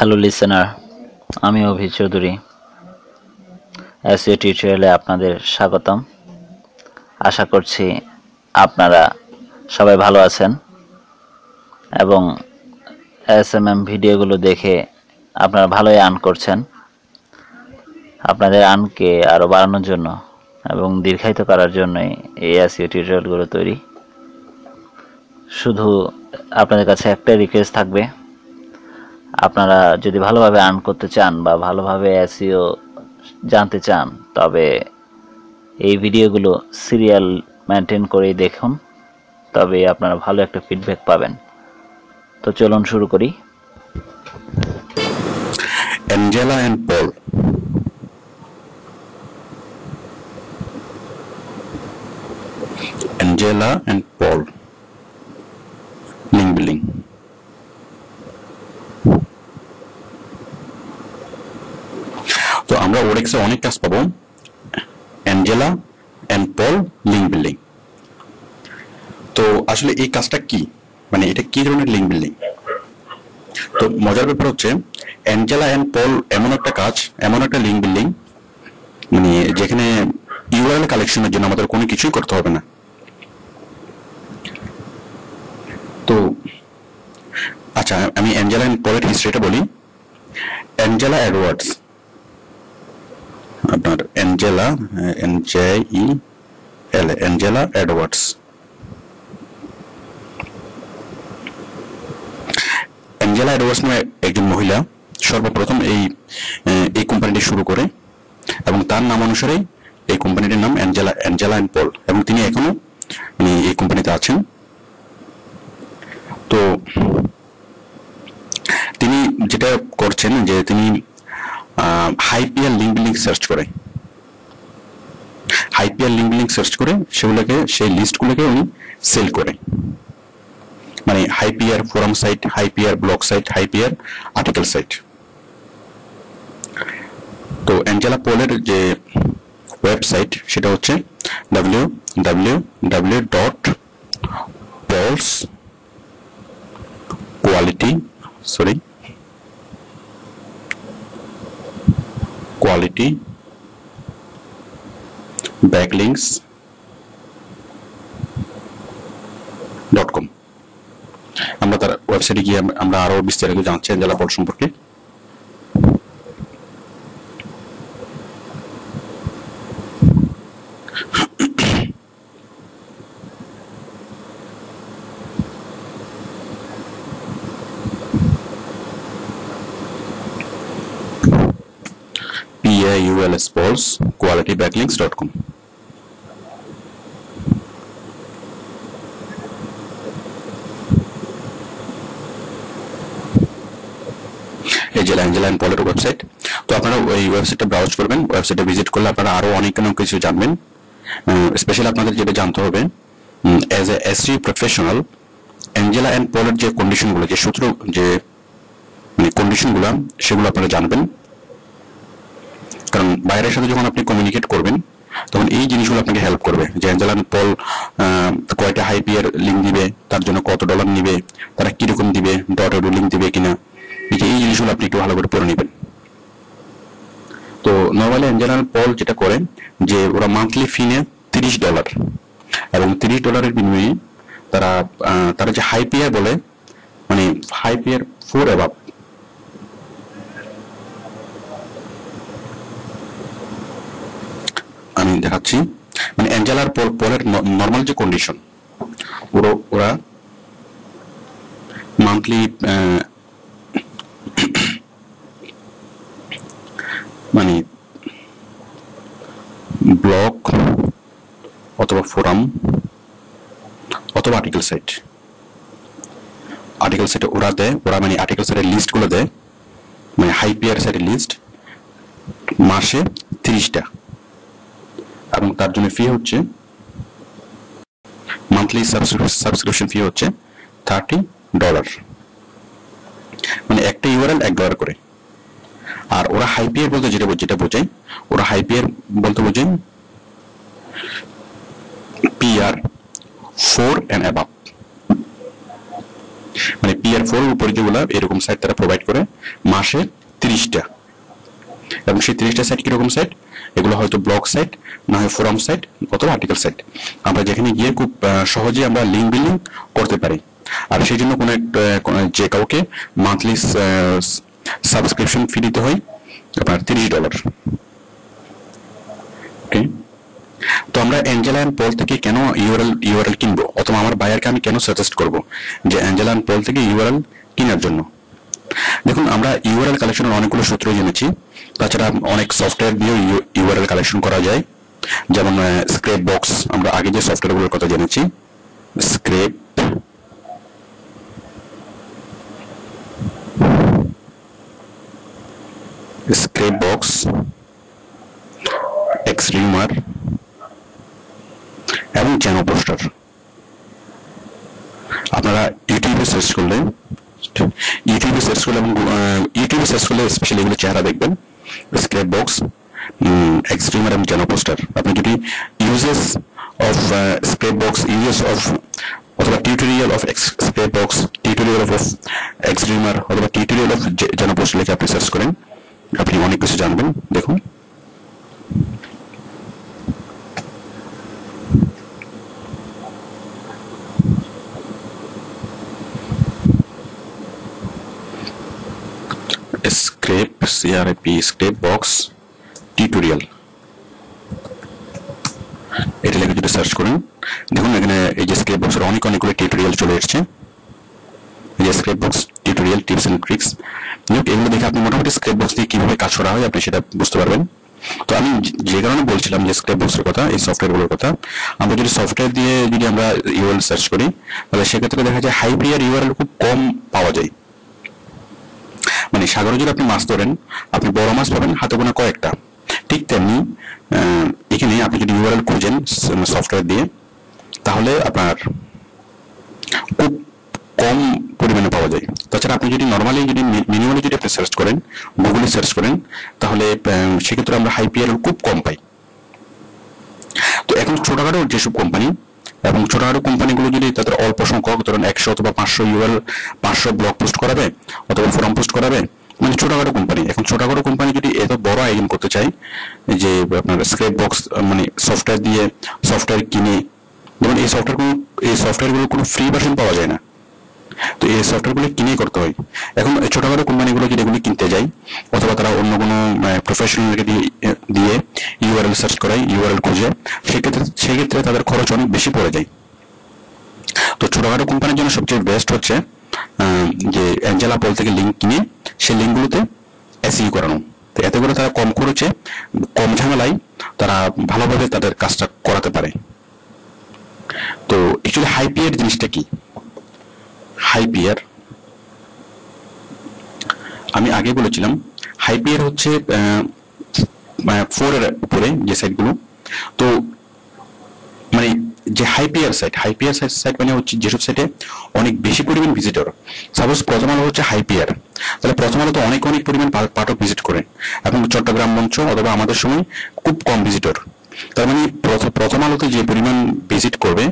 Hello listener, আমি অভি Chowdhury. SEO টিউটোরিয়ালে আপনাদের স্বাগতম। আশা করছি আপনারা সবাই ভালো আছেন এবং এসএমএম ভিডিওগুলো দেখে আপনারা ভালোই আর্ন করছেন। আপনাদের আর্নকে আরও বাড়ানোর জন্য এবং দীর্ঘায়িত করার জন্যই এই এসইও টিউটোরিয়ালগুলো তৈরি। শুধু আপনাদের কাছে একটাই রিকোয়েস্ট থাকবে, আপনারা যদি ভালোভাবে আর্ন করতে চান বা ভালোভাবে এসইও জানতে চান, তবে এই ভিডিওগুলো সিরিয়াল মেনটেন করেই দেখুন, তবে আপনারা ভালো একটা ফিডব্যাক পাবেন। তো চলুন শুরু করি। Angela and Paul. Angela and Paul. Link building. তো আমরা ওরেক্সে অনেক কাজ পাবো। Angela and Paul link building. তো আসলে এই কাজটা কি, মানে এটা কি ধরনের লিঙ্ক বিল্ডিং? তো মজার ব্যাপার হচ্ছে অ্যাঞ্জেলা এন্ড পল এমন একটা কাজ, এমন একটা লিঙ্ক বিল্ডিং, মানে যেখানে ইউআরএল কালেকশনের জন্য আমাদের কোনো কিছুই করতে হবে না। তো আচ্ছা, আমি অ্যাঞ্জেলা এন্ড পলের হিস্ট্রিটা বলি। অ্যাঞ্জেলা এডওয়ার্ডস, আপনার Angela NJEL, Angela Edwards. Angela Edwards নামে একজন মহিলা সর্বপ্রথম এই কোম্পানিটি শুরু করে এবং তার নাম অনুসারে এই কোম্পানিটির নাম অ্যাঞ্জেলা এন্ড পল, এবং তিনি এখনো এই কোম্পানিতে আছেন। তো তিনি যেটা করছেন যে তিনি হাইপিয়ার লিঙ্ক বিল্ডিং সার্চ করে, সেগুলোকে, সেই লিস্টগুলোকে উনি সেল করে, মানে high PR forum site, high PR blog site, high PR article site. তো অ্যাঞ্জেলা পলের যে ওয়েবসাইট সেটা হচ্ছে quality-backlinks.com। আমরা তার ওয়েবসাইটে গিয়ে আমরা আরো বিস্তারিত জানছি অ্যাঞ্জেলা পল সম্পর্কে। PAULS quality-backlinks.com। এই যে অ্যাঞ্জেলা এন্ড পলের ওয়েবসাইট। তো আপনারা ওই ওয়েবসাইটটা ব্রাউজ করবেন, ওয়েবসাইটে ভিজিট করলে আপনারা আরো অনেক কিছু জানবেন। স্পেশালি আপনাদের যেটা জানতে হবে, as a SEO professional, Angela and পলের যে কন্ডিশনগুলো, যে সূত্র, যে কন্ডিশনগুলো, সেগুলো আপনারা জানবেন। কারণ বাইরের সাথে যখন আপনি কমিউনিকেট করবেন তখন এই জিনিসগুলো আপনাকে হেল্প করবে, যে অ্যাঞ্জেলা এন্ড পল কয়টা হাইপিয়ার লিঙ্ক দিবে, তার জন্য কত ডলার নিবে, তারা কিরকম দিবে, ডট লিঙ্ক দিবে কিনা, এই জিনিসগুলো আপনি একটু ভালো করে পড়ে নেবেন। তো নর্মালি অ্যাঞ্জেলা এন্ড পল যেটা করে যে ওরা মান্থলি ফি নেয় $30, এবং $30 বিনিময়ে তারা যে হাইপিয়ার বলে, মানে হাইপিয়ার 4 অ্যাবাভ, আমি দেখাচ্ছি, মানে অ্যাঞ্জেলার পলের নর্মাল যে কন্ডিশন, ওরা মান্থলি মানে ব্লগ অথবা ফোরাম অথবা আর্টিকেল সাইটে ওরা দেয়, মানে আর্টিকেল সাইটের লিস্টগুলো দেয়, মানে হাইপিয়ার সাইটের লিস্ট, মাসে 30টা, এবং তার জন্য ফি হচ্ছে, মান্থলি সাবস্ক্রিপশন ফি হচ্ছে $30, মানে একটা ইউআরএল $1 করে। আর ওরা হাইপিয়ার বলতে যেটা বোঝায়, ওরা হাইপিয়ার বলতে বোঝায় PR 4 and above, মানে PR টিয়ার 4 এর উপরে যেগুলো এরকম সাইট তারা প্রোভাইড করে মাসে 30টা, এবং সেই 30টা সাইট কিরকম সাইট, এগুলো হয়তো ব্লগ সাইট, না হয় ফোরাম সাইট অথবা আর্টিকেল সাইট, আমরা যেখানে গিয়ে খুব সহজে আমরা লিঙ্ক বিল্ডিং করতে পারি। আর সেই জন্য যে কাউকে মান্থলি সাবস্ক্রিপশন ফি দিতে হয় আপনার $30। ওকে, তো আমরা অ্যাঞ্জেলা এন্ড পল থেকে কেন ইউআরএল কিনবো, অথবা আমার বায়ারকে আমি কেন সাজেস্ট করব যে অ্যাঞ্জেলা এন্ড পল থেকে ইউআরএল কেনার জন্য? দেখুন, আমরা ইউআরএল কালেকশনের অনেকগুলো সূত্র জেনেছি, তাছাড়া অনেক সফটওয়্যার দিয়েও ইউআরএল কালেকশন করা যায়, যেমন স্ক্রেপ বক্স, আমরা আগে যে সফটওয়্যারগুলোর কথা জেনেছি, স্ক্রেপ বক্স, এক্সট্রিমার এবং জ্যানো পোস্টার। আপনারা ইউটিউবে সার্চ করলে এবং ইউটিউবে সার্চ করলে স্পেশালি এগুলো চেহারা দেখবেন, স্ক্রেপ বক্স, এক্সট্রিমার এবং জ্যানো পোস্টার। আপনি যদি uses of scrape box, uses of অথবা tutorial of scrape box, tutorial of এক্সট্রিমার অথবা টিউটোরিয়াল অফ জ্যানো পোস্টার লিখে আপনি সার্চ করেন, আপনি অনেক কিছু জানবেন। দেখুন, স্ক্রেপ বক্স টিউটোরিয়াল, এটা লিখে যদি সার্চ করেন, দেখুন এখানে এই যে স্ক্রেপ বক্সের অনেকগুলো টিউটোরিয়াল চলে এসেছে। এই যে scrape box tutorial tips and tricks, এগুলো দেখে আপনি মোটামুটি স্ক্রেপ বক্স দিয়ে কিভাবে কাজ করা হয় আপনি সেটা বুঝতে পারবেন। তো আমি যে কারণে বলছিলাম যে স্ক্রেপ বক্সের কথা, এই সফটওয়্যারগুলোর কথা, আমরা যদি সফটওয়্যার দিয়ে যদি আমরা ইউআরএল সার্চ করি, তাহলে সেক্ষেত্রে দেখা যায় হাইপিয়ার ইউআরএল খুব কম পাওয়া যায়। মানে সাগরে যদি আপনি মাছ ধরেন, আপনি বড় মাছ পাবেন হাতে গোনা কয়েকটা, ঠিক তেমনি এখানে আপনি যদি ইউআরএল খুঁজেন সফটওয়্যার দিয়ে, তাহলে আপনার খুব কম পরিমাণে পাওয়া যায়। তাছাড়া আপনি যদি নর্মালি যদি মিনিমালি যদি আপনি সার্চ করেন, গুগলে সার্চ করেন, তাহলে সেক্ষেত্রে আমরা হাইপিআর খুব কম পাই। তো এখন ছোটখাটো যেসব কোম্পানি এবং ছোটখাটো কোম্পানিগুলো যদি তাদের অল্প সংখ্যক, ধরুন 100 অথবা 500 ইউআরএল, 500 ব্লগ পোস্ট করাবে অথবা ফোরাম পোস্ট করাবে, মানে ছোটখাটো কোম্পানি, এখন ছোটখাটো কোম্পানি যদি এত বড় আয়োজন করতে চায় যে আপনার স্ক্রেপ বক্স মানে সফটওয়্যার দিয়ে সফটওয়্যার কিনে, যেমন এই সফটওয়্যারগুলো কোনো ফ্রি ভার্সন পাওয়া যায় না, তো এই সফটওয়্যারগুলো কিনেই করতে হয়। এখন ছোটখাটো কোম্পানিগুলো যদি এগুলো কিনতে যায়, অথবা তারা অন্য কোনো প্রফেশনালকে দিয়ে ইউআরএল সার্চ করায়, ইউআরএল খুঁজে, সেক্ষেত্রে তাদের খরচ অনেক বেশি পড়ে যায়। তো ছোটখাটো কোম্পানির জন্য সবচেয়ে বেস্ট হচ্ছে যে অ্যাঞ্জেলা পল থেকে লিঙ্ক কিনে সেই লিঙ্কগুলোতে এসইও করানো। তো এতে করে তারা কম খরচে, কম ঝামেলায় তারা ভালোভাবে তাদের কাজটা করাতে পারে। তো অ্যাকচুয়ালি হাইপিআর জিনিসটা কি? হাইপিআর আমি আগে বলেছিলাম, হাইপিআর হচ্ছে 4 এর উপরে যে সাইটগুলো। তো মানে যে হাইপিআর সাইট মানে হচ্ছে যেসব সাইটে অনেক বেশি পরিমাণ ভিজিটর। সাপোজ প্রথম আলো হচ্ছে হাইপিআর, তাহলে প্রথম আলো তো অনেক পরিমাণ পাঠক ভিজিট করেন, এবং চট্টগ্রাম মঞ্চ অথবা আমাদের সময় খুব কম ভিজিটর। তার মানে প্রথম আলোতে যে পরিমাণ ভিজিট করবে,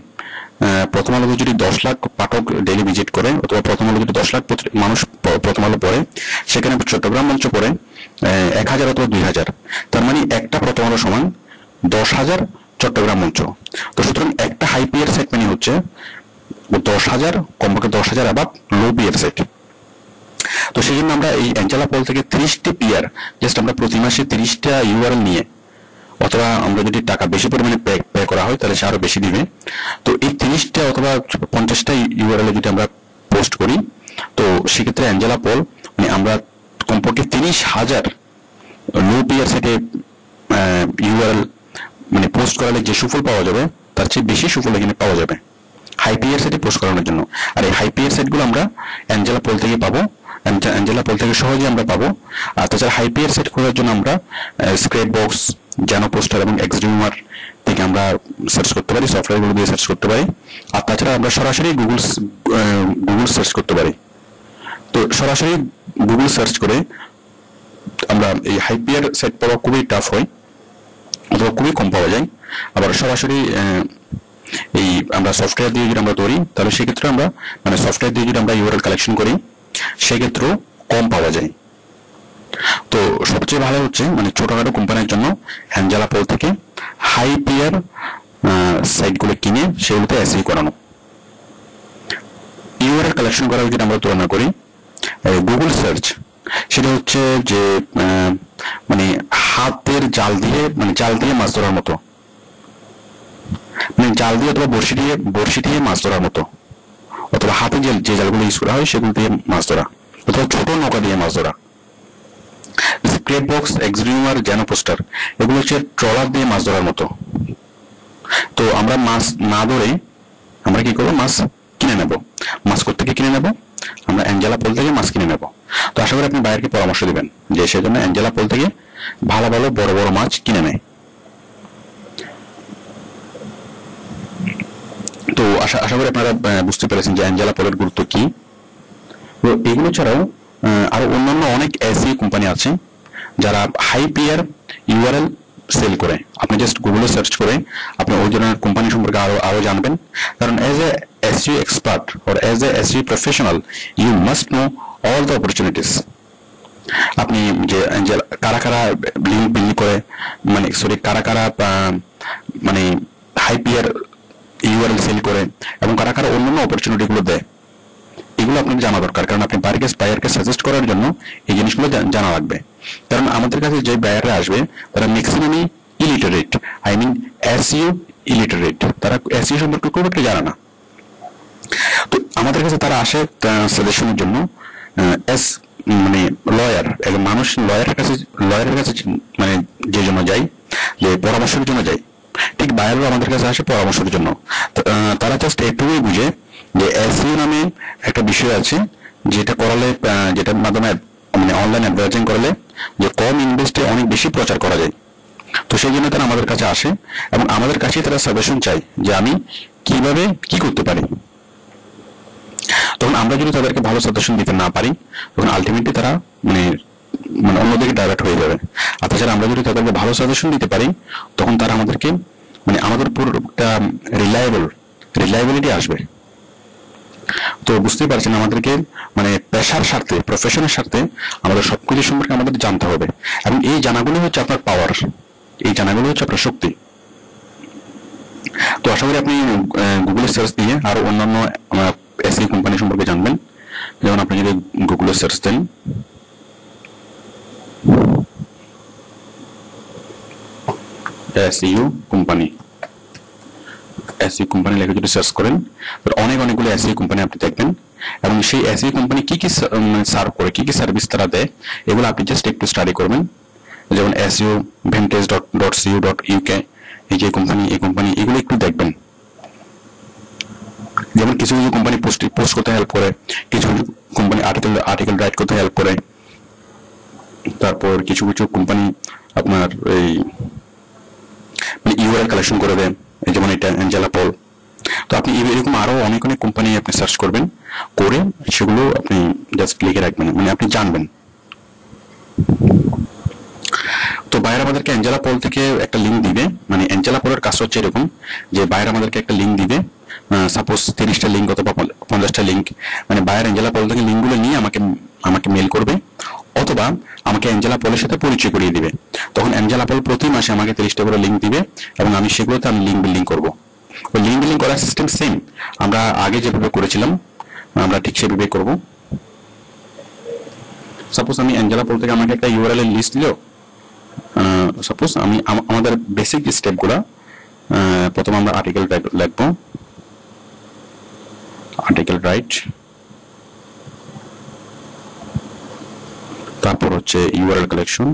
প্রথম আলোতে যদি 10 লাখ পাঠক ডেইলি ভিজিট করে, অথবা প্রথম আলো যদি 10 লাখ মানুষ প্রথম আলো পড়ে, সেখানে চট্টগ্রাম মঞ্চ পড়ে 1000 অথবা 2000, তার মানে একটা প্রথম আলো সমান 10,000 চট্টগ্রাম মঞ্চ। তো সুতরাং একটা হাইপিআর সাইট মানে হচ্ছে 10,000, কমপক্ষে 10,000 আবার লো পিআর সাইট। তো সেই জন্য আমরা এই অ্যাঞ্জেলা পল থেকে 30টি পিআর, জাস্ট আমরা প্রতি মাসে 30টা ইউআরএল নিয়ে, অথবা আমরা যদি টাকা বেশি পরিমাণে পে করা হয় তাহলে সে আরো বেশি দিবে। তো এই 30টা অথবা 50টা ইউআরএল যদি আমরা পোস্ট করি, তো সেক্ষেত্রে অ্যাঞ্জেলা পল মানে আমরা কমপক্ষে 30,000 লো পিআর সাইটে ইউআরএল মানে পোস্ট করালে যে সুফল পাওয়া যাবে, তার চেয়ে বেশি সুফল এখানে পাওয়া যাবে হাইপিআর সাইটে পোস্ট করানোর জন্য। আর এই হাইপিআর সাইটগুলো আমরা অ্যাঞ্জেলা পল থেকে পাবো, অ্যাঞ্জেলা পল থেকে সহজে আমরা পাবো। আর তাছাড়া হাইপিআর সেট করার জন্য আমরা স্ক্রেপ বক্স, জ্যানো পোস্টার এবং এক্সট্রিমার থেকে আমরা সার্চ করতে পারি, সফটওয়্যারগুলো দিয়ে সার্চ করতে পারি। আর তাছাড়া আমরা সরাসরি গুগল সার্চ করতে পারি। তো সরাসরি গুগল সার্চ করে আমরা এই হাইপিআর সেট পাওয়া খুবই টাফ হয়, অথবা খুবই কম পাওয়া যায়। আবার সরাসরি এই আমরা সফটওয়্যার দিয়ে যদি আমরা ধরি, তাহলে সেক্ষেত্রে আমরা মানে সফটওয়্যার দিয়ে যদি আমরা ইউআরএল কালেকশন করি সেক্ষেত্রেও কম পাওয়া যায়। তো সবচেয়ে ভালো হচ্ছে মানে ছোটখাটো কোম্পানির জন্য অ্যাঞ্জেলা পোল থেকে হাই পিয়ার সাইটগুলো কিনে সেগুলোতে এসইও করানো। ইউআরএল কালেকশন করার যদি আমরা তুলনা করি গুগল সার্চ, সেটা হচ্ছে যে মানে হাতের জাল দিয়ে মাছ ধরার মতো, মানে জাল দিয়ে অথবা বড়শি দিয়ে মাছ ধরার মতো, অথবা হাতে যে জালগুলো ইউজ করা হয় সেগুলো দিয়ে মাছ ধরা, অথবা ছোট নৌকা দিয়ে মাছ ধরা। স্ক্রেপ বক্স, এক্সরিউমার, জ্যানো পোস্টার এগুলো হচ্ছে ট্রলার দিয়ে মাছ ধরার মতো। তো আমরা মাছ না ধরে আমরা কি করবো, মাছ কিনে নেব। মাছ কোত্থেকে কিনে নেব? আমরা অ্যাঞ্জেলা পোল থেকে মাছ কিনে নেব। তো আশা করি আপনি বাইরকে পরামর্শ দিবেন যে সেজন্য অ্যাঞ্জেলা পোল থেকে ভালো ভালো বড় বড় মাছ কিনে নেয়। তো আশা করি আপনারা বুঝতে পেরেছেন যে অ্যাঞ্জেলা পোলের গুরুত্ব কি। তো এগুলো ছাড়াও আরো অন্যান্য অনেক এসইও কোম্পানি আছে যারা হাই পিয়ার ইউআরএল সেল করে। আপনি জাস্ট গুগলে সার্চ করে আপনি ওই ধরনের কোম্পানি সম্পর্কে আরো জানবেন, কারণ as a SEO expert or as a SEO professional you must know all the opportunities. আপনি যে কারা কারা লিঙ্ক বিল্ড করে, মানে সরি কারা কারা মানে হাই পিয়ার ইউআরএল সেল করে এবং কারা কারা অন্যান্য অপরচুনিটি গুলো দেয়, এগুলো আপনাকে জানা দরকার। কারণ আপনি বায়ারকে সাজেস্ট করার জন্য এই জিনিসগুলো জানা লাগবে। কারণ আমাদের কাছে যে বায়াররা আসবে তারা ম্যাক্সিমামই illiterate, I mean SEO illiterate, তারা এসইও সম্পর্কে খুব একটা জানে না। তো আমাদের কাছে তারা আসে সাজেশনের জন্য, মানে লয়ার, একজন মানুষ লয়ারের কাছে মানে যে জন্য যাই, যে পরামর্শের জন্য যাই, ঠিক বায়ারও আমাদের কাছে আসে পরামর্শের জন্য। তারা জাস্ট একটুকুই বুঝে যে এসইও নামে একটা বিষয় আছে যেটা করালে, যেটার মাধ্যমে মানে অনলাইন অ্যাডভার্টাইজিং করলে যে কম ইনভেস্টে অনেক বেশি প্রচার করা যায়। তো সেই জন্য তারা আমাদের কাছে আসে এবং আমাদের কাছে তারা সাজেশন চাই যে আমি কিভাবে কি করতে পারি। তখন আমরা যদি তাদেরকে ভালো সাজেশন দিতে না পারি তখন আলটিমেটলি তারা মানে অন্যদিকে ডাইভার্ট হয়ে যাবে। আর তাছাড়া আমরা যদি তাদেরকে ভালো সাজেশন দিতে পারি তখন তারা আমাদেরকে মানে আমাদের পুরো একটা রিলায়েবিলিটি আসবে। তো বুঝতেই পারছেন আমাদেরকে মানে পেশার স্বার্থে, প্রফেশনের স্বার্থে আমাদের সবকিছু সম্পর্কে আমাদের জানতে হবে এবং এই জানাগুলো হচ্ছে আপনার পাওয়ার, এই জানাগুলো হচ্ছে আপনার শক্তি। তো আশা করি আপনি গুগলে সার্চ দিয়ে আরো অন্যান্য এসইও কোম্পানি সম্পর্কে জানবেন। যেমন আপনি যদি গুগলে সার্চ দেন এসইও কোম্পানি লিখে যদি সার্চ করেন অনেকগুলো এসইও কোম্পানি আপনি দেখবেন এবং সেই এসইও কোম্পানি কি কি সার্ভ করে, কি কি সার্ভিস তারা দেয় এগুলো আপনি জাস্ট একটু স্টাডি করবেন। যেমন এসইও vintage.co.uk, এই যে কোম্পানি, এই কোম্পানি এগুলো একটু দেখবেন। যেমন কিছু কিছু কোম্পানি পোস্ট করতে হেল্প করে, কিছু কিছু কোম্পানি আর্টিকেল রাইট করতে হেল্প করে, তারপর কিছু কিছু কোম্পানি আপনার এই মানে ইউআরএল কালেকশন করে দেয়, যেমন এটা অ্যাঞ্জেলা পোল। তো আপনি এরকম আরো অনেক কোম্পানি আপনি সার্চ করবেন, করে সেগুলো আপনি জাস্ট লিখে রাখবেন, মানে আপনি জানবেন। তো বায়ার আমাদেরকে অ্যাঞ্জেলা পোল থেকে একটা লিঙ্ক দিবে, মানে অ্যাঞ্জেলা পোলের কাজ হচ্ছে এরকম যে বায়ার আমাদেরকে একটা লিঙ্ক দিবে, সাপোজ 30টা লিঙ্ক অথবা 50টা লিঙ্ক, মানে বায়ার অ্যাঞ্জেলা পোল থেকে লিঙ্কগুলো নিয়ে আমাকে মেল করবে অথবা আমাকে অ্যাঞ্জেলা পোলের সাথে পরিচয় করিয়ে দিবে। তখন অ্যাঞ্জেলা পোল প্রতি মাসে আমাকে 30টা করে লিঙ্ক দিবে এবং আমি সেগুলোতে লিঙ্ক বিল্ডিং করবো। ওই লিঙ্ক বিল্ডিং করার সিস্টেম সেম আমরা আগে যেভাবে করেছিলাম আমরা ঠিক সেভাবে করবো। সাপোজ আমি অ্যাঞ্জেলা পোল থেকে আমাকে একটা ইউআরএল এর লিস্ট দিল, সাপোজ আমি আমাদের বেসিক স্টেপগুলো প্রথম আমরা আর্টিকেল লিখবো, আর্টিকেল রাইট, তারপর হচ্ছে ইউআরএল কালেকশন,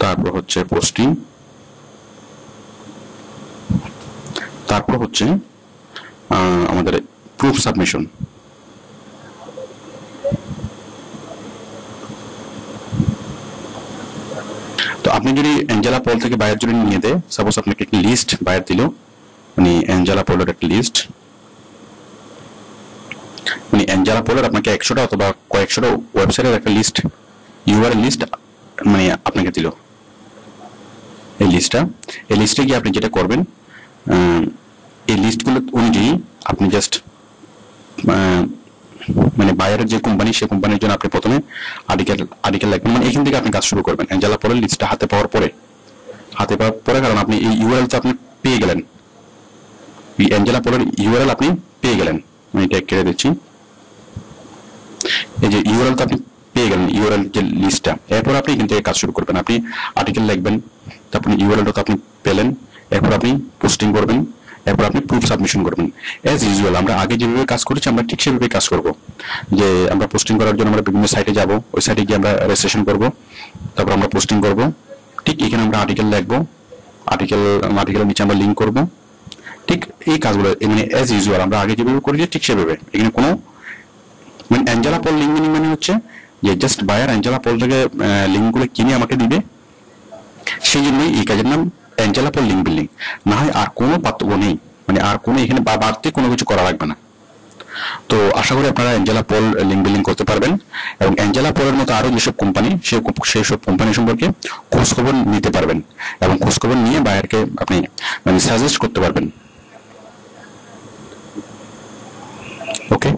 তারপর হচ্ছে পোস্টিং, তারপর হচ্ছে আমাদের প্রুফ সাবমিশন। তো আপনি যদি অ্যাঞ্জেলা পোল থেকে বায়ার যদি নিয়ে দেয়, সাপোজ আপনাকে একটা লিস্ট বায়ার দিল, মানে অ্যাঞ্জেলা পোলের একটা লিস্ট, মানে অ্যাঞ্জেলা পোলের আপনাকে 100টা অথবা কয়েকশোটা ওয়েবসাইটের একটা লিস্ট, ইউআরএল লিস্ট মানে আপনাকে দিল। এই লিস্টে গিয়ে আপনি যেটা করবেন, এই লিস্টগুলো অনুযায়ী আপনি জাস্ট মানে বায়ারের যে কোম্পানি, সেই কোম্পানির জন্য আপনি প্রথমে আর্টিকেল লিখবেন। মানে এখান থেকে আপনি কাজ শুরু করবেন অ্যাঞ্জেলা পলের লিস্টটা হাতে পাওয়ার পরে, কারণ আপনি এই ইউআরএল তো আপনি পেয়ে গেলেন, এই অ্যাঞ্জেলা পলের ইউআরএল আপনি পেয়ে গেলেন। আমি এটা কেটে দিচ্ছি। এই যে ইউআরএল তো আপনি পেয়ে গেলেন, ইউআরএল যে লিস্টটা, এরপর আপনি এখান থেকে কাজ শুরু করবেন। আপনি আর্টিকেল লিখবেন, তারপর ইউআরএলটা তো আপনি পেলেন, এরপর আপনি পোস্টিং করবেন, এরপর আপনি প্রুফ সাবমিশন করবেন। অ্যাজ ইউজুয়াল আমরা আগে যেভাবে কাজ করেছি আমরা ঠিক সেভাবে কাজ করব। যে আমরা পোস্টিং করার জন্য আমরা বিভিন্ন সাইটে যাব, ওই সাইটে গিয়ে আমরা রেজিস্ট্রেশন করব, তারপর আমরা পোস্টিং করব। ঠিক এখানে আমরা আর্টিকেল লিখবো, আর্টিকেলের নিচে আমরা লিঙ্ক করব। ঠিক এই কাজগুলো মানে অ্যাজ ইউজুয়াল আমরা আগে যেভাবে করেছি ঠিক সেভাবে। এখানে কোনো মানে অ্যাঞ্জেলা পল লিঙ্ক বিল্ডিং মানে হচ্ছে যে জাস্ট বায়ার অ্যাঞ্জেলা পল থেকে লিঙ্কগুলো কিনে আমাকে দিবে, সেই জন্যই এই কাজের নাম অ্যাঞ্জেলা পল লিঙ্ক বিল্ডিং। না হয় আর কোনো পার্থক্য নেই, মানে আর কোনো এখানে বাড়তি কোনো কিছু করা লাগবে না। তো আশা করি আপনারা অ্যাঞ্জেলা পল লিঙ্ক বিল্ডিং করতে পারবেন, এবং অ্যাঞ্জেলা পলের মতো আরো যেসব কোম্পানি, সেই সব কোম্পানি সম্পর্কে খোঁজখবর নিতে পারবেন, এবং খোঁজখবর নিয়ে বায়ারকে আপনি মানে সাজেস্ট করতে পারবেন। ওকে।